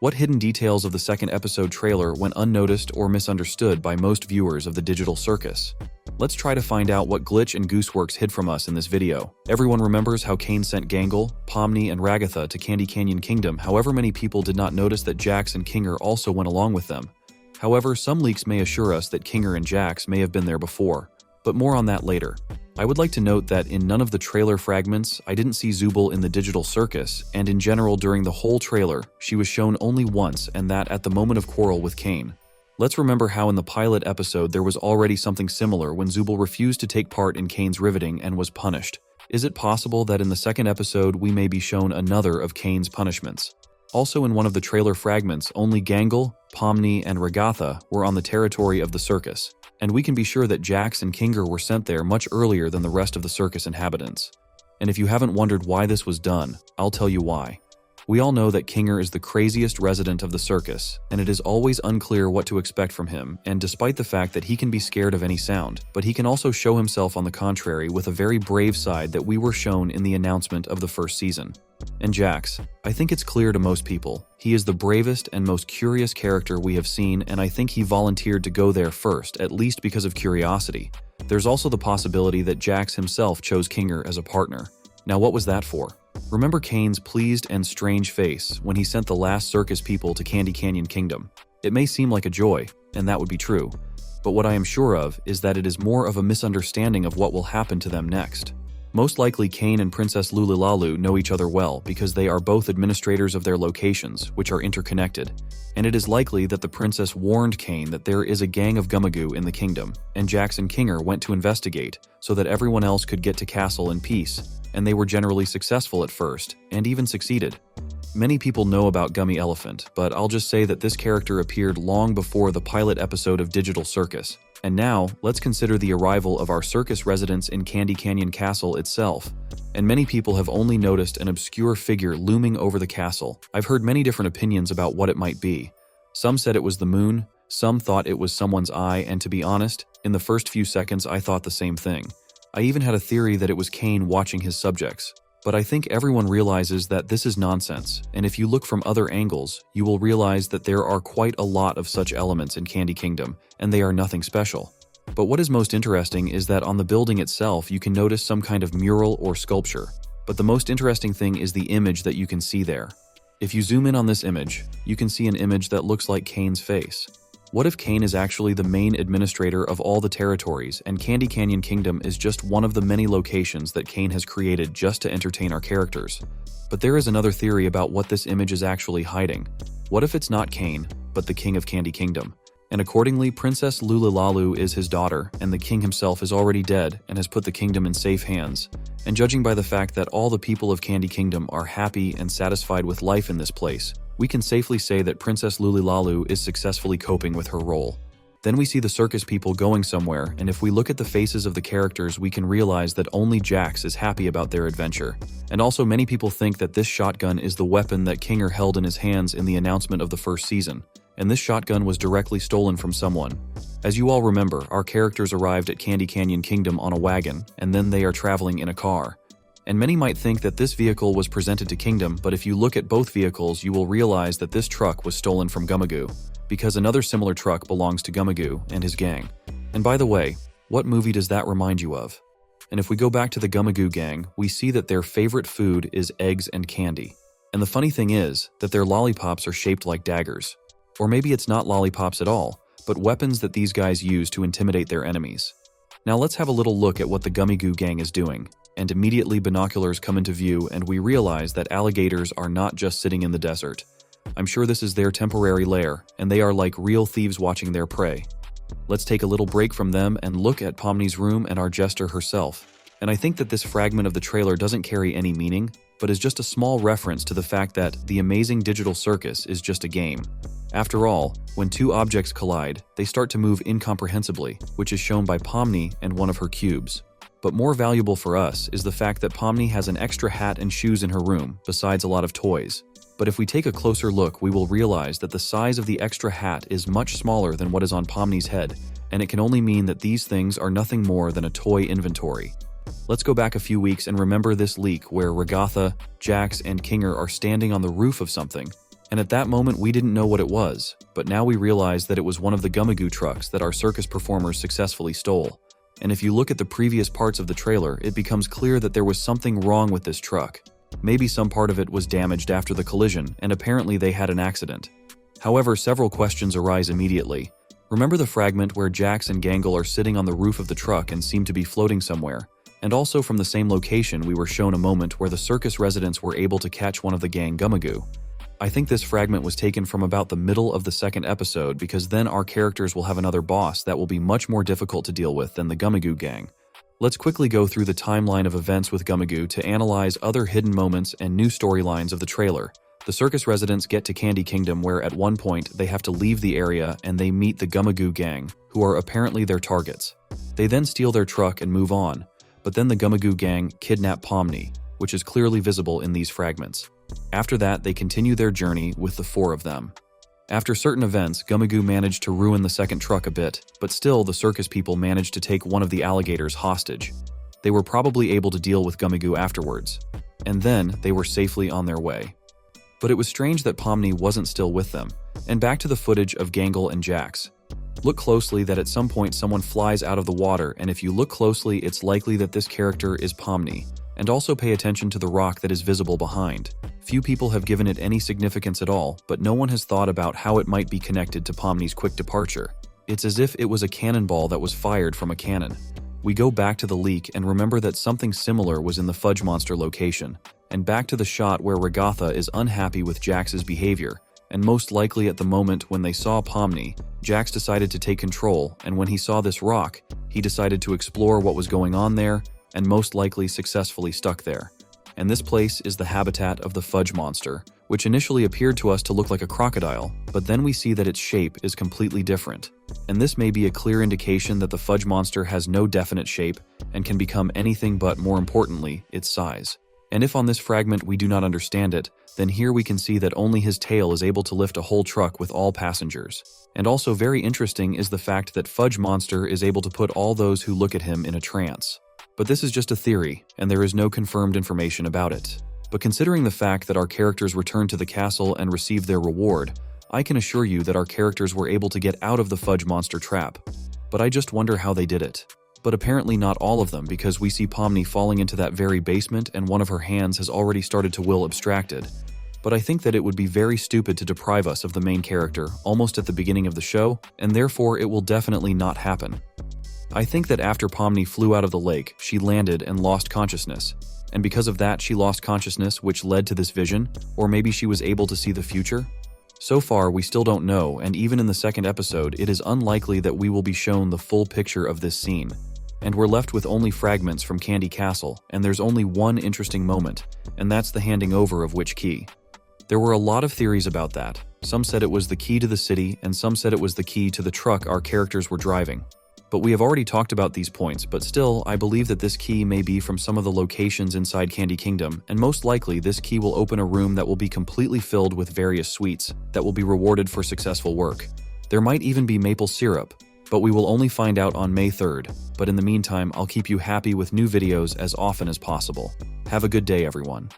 What hidden details of the second episode trailer went unnoticed or misunderstood by most viewers of the digital circus? Let's try to find out what Glitch and Gooseworx hid from us in this video. Everyone remembers how Cain sent Gangle, Pomni, and Ragatha to Candy Canyon Kingdom. However, many people did not notice that Jax and Kinger also went along with them. However, some leaks may assure us that Kinger and Jax may have been there before, but more on that later. I would like to note that in none of the trailer fragments, I didn't see Zooble in the digital circus, and in general during the whole trailer, she was shown only once, and that at the moment of quarrel with Cain. Let's remember how in the pilot episode there was already something similar when Zooble refused to take part in Cain's riveting and was punished. Is it possible that in the second episode we may be shown another of Cain's punishments? Also in one of the trailer fragments, only Gangle, Pomni, and Ragatha were on the territory of the circus, and we can be sure that Jax and Kinger were sent there much earlier than the rest of the circus inhabitants. And if you haven't wondered why this was done, I'll tell you why. We all know that Kinger is the craziest resident of the circus, and it is always unclear what to expect from him, and despite the fact that he can be scared of any sound, but he can also show himself on the contrary with a very brave side that we were shown in the announcement of the first season. And Jax, I think it's clear to most people, he is the bravest and most curious character we have seen, and I think he volunteered to go there first, at least because of curiosity. There's also the possibility that Jax himself chose Kinger as a partner. Now what was that for? Remember Cain's pleased and strange face when he sent the last circus people to Candy Canyon Kingdom. It may seem like a joy, and that would be true, but what I am sure of is that it is more of a misunderstanding of what will happen to them next. Most likely Cain and Princess Lululalu know each other well because they are both administrators of their locations, which are interconnected, and it is likely that the princess warned Cain that there is a gang of Gummy Goo in the kingdom, and Jax and Kinger went to investigate so that everyone else could get to castle in peace. And they were generally successful at first, and even succeeded. Many people know about Gummy Elephant, but I'll just say that this character appeared long before the pilot episode of Digital Circus. And now, let's consider the arrival of our circus residents in Candy Canyon Castle itself. And many people have only noticed an obscure figure looming over the castle. I've heard many different opinions about what it might be. Some said it was the moon, some thought it was someone's eye, and to be honest, in the first few seconds I thought the same thing. I even had a theory that it was Cain watching his subjects, but I think everyone realizes that this is nonsense, and if you look from other angles, you will realize that there are quite a lot of such elements in Candy Kingdom, and they are nothing special. But what is most interesting is that on the building itself you can notice some kind of mural or sculpture, but the most interesting thing is the image that you can see there. If you zoom in on this image, you can see an image that looks like Cain's face. What if Cain is actually the main administrator of all the territories, and Candy Canyon Kingdom is just one of the many locations that Cain has created just to entertain our characters? But there is another theory about what this image is actually hiding. What if it's not Cain, but the king of Candy Kingdom? And accordingly, Princess Lululalu is his daughter, and the king himself is already dead and has put the kingdom in safe hands. And judging by the fact that all the people of Candy Kingdom are happy and satisfied with life in this place, we can safely say that Princess Lululalu is successfully coping with her role. Then we see the circus people going somewhere, and if we look at the faces of the characters, we can realize that only Jax is happy about their adventure. And also many people think that this shotgun is the weapon that Kinger held in his hands in the announcement of the first season, and this shotgun was directly stolen from someone. As you all remember, our characters arrived at Candy Canyon Kingdom on a wagon, and then they are traveling in a car. And many might think that this vehicle was presented to Kingdom, but if you look at both vehicles, you will realize that this truck was stolen from Gummy Goo, because another similar truck belongs to Gummy Goo and his gang. And by the way, what movie does that remind you of? And if we go back to the Gummy Goo gang, we see that their favorite food is eggs and candy. And the funny thing is that their lollipops are shaped like daggers. Or maybe it's not lollipops at all, but weapons that these guys use to intimidate their enemies. Now let's have a little look at what the Gummy Goo gang is doing. And immediately binoculars come into view and we realize that alligators are not just sitting in the desert. I'm sure this is their temporary lair, and they are like real thieves watching their prey. Let's take a little break from them and look at Pomni's room and our jester herself. And I think that this fragment of the trailer doesn't carry any meaning, but is just a small reference to the fact that the amazing digital circus is just a game. After all, when two objects collide, they start to move incomprehensibly, which is shown by Pomni and one of her cubes. But more valuable for us is the fact that Pomni has an extra hat and shoes in her room, besides a lot of toys. But if we take a closer look, we will realize that the size of the extra hat is much smaller than what is on Pomni's head, and it can only mean that these things are nothing more than a toy inventory. Let's go back a few weeks and remember this leak where Ragatha, Jax, and Kinger are standing on the roof of something, And at that moment we didn't know what it was, but now we realize that it was one of the Gummy Goo trucks that our circus performers successfully stole. And if you look at the previous parts of the trailer, it becomes clear that there was something wrong with this truck. Maybe some part of it was damaged after the collision, and apparently they had an accident. However, several questions arise immediately. Remember the fragment where Jax and Gangle are sitting on the roof of the truck and seem to be floating somewhere? And also from the same location we were shown a moment where the circus residents were able to catch one of the gang Gummy Goo. I think this fragment was taken from about the middle of the second episode because then our characters will have another boss that will be much more difficult to deal with than the Gummy Goo gang. Let's quickly go through the timeline of events with Gummy Goo to analyze other hidden moments and new storylines of the trailer. The circus residents get to Candy Kingdom where at one point they have to leave the area and they meet the Gummy Goo gang, who are apparently their targets. They then steal their truck and move on, but then the Gummy Goo gang kidnap Pomni, which is clearly visible in these fragments. After that, they continue their journey with the four of them. After certain events, Gummy Goo managed to ruin the second truck a bit, but still the circus people managed to take one of the alligators hostage. They were probably able to deal with Gummy Goo afterwards, and then they were safely on their way. But it was strange that Pomni wasn't still with them. And back to the footage of Gangle and Jax. Look closely that at some point someone flies out of the water, and if you look closely it's likely that this character is Pomni. And also pay attention to the rock that is visible behind. Few people have given it any significance at all, but no one has thought about how it might be connected to Pomni's quick departure. It's as if it was a cannonball that was fired from a cannon. We go back to the leak and remember that something similar was in the Fudge Monster location. And back to the shot where Regatha is unhappy with Jax's behavior. And most likely at the moment when they saw Pomni, Jax decided to take control, and when he saw this rock, he decided to explore what was going on there, and most likely successfully stuck there. And this place is the habitat of the Fudge Monster, which initially appeared to us to look like a crocodile, but then we see that its shape is completely different. And this may be a clear indication that the Fudge Monster has no definite shape and can become anything but, more importantly, its size. And if on this fragment we do not understand it, then here we can see that only his tail is able to lift a whole truck with all passengers. And also very interesting is the fact that Fudge Monster is able to put all those who look at him in a trance. But this is just a theory, and there is no confirmed information about it. But considering the fact that our characters returned to the castle and received their reward, I can assure you that our characters were able to get out of the Fudge Monster trap. But I just wonder how they did it. But apparently not all of them, because we see Pomni falling into that very basement and one of her hands has already started to will abstracted. But I think that it would be very stupid to deprive us of the main character almost at the beginning of the show, and therefore it will definitely not happen. I think that after Pomni flew out of the lake, she landed and lost consciousness. And because of that, she lost consciousness, which led to this vision, or maybe she was able to see the future? So far, we still don't know, and even in the second episode, it is unlikely that we will be shown the full picture of this scene. And we're left with only fragments from Candy Castle, and there's only one interesting moment, and that's the handing over of which key. There were a lot of theories about that. Some said it was the key to the city, and some said it was the key to the truck our characters were driving. But we have already talked about these points, but still, I believe that this key may be from some of the locations inside Candy Kingdom, and most likely this key will open a room that will be completely filled with various sweets that will be rewarded for successful work. There might even be maple syrup, but we will only find out on May 3rd. But in the meantime, I'll keep you happy with new videos as often as possible. Have a good day, everyone.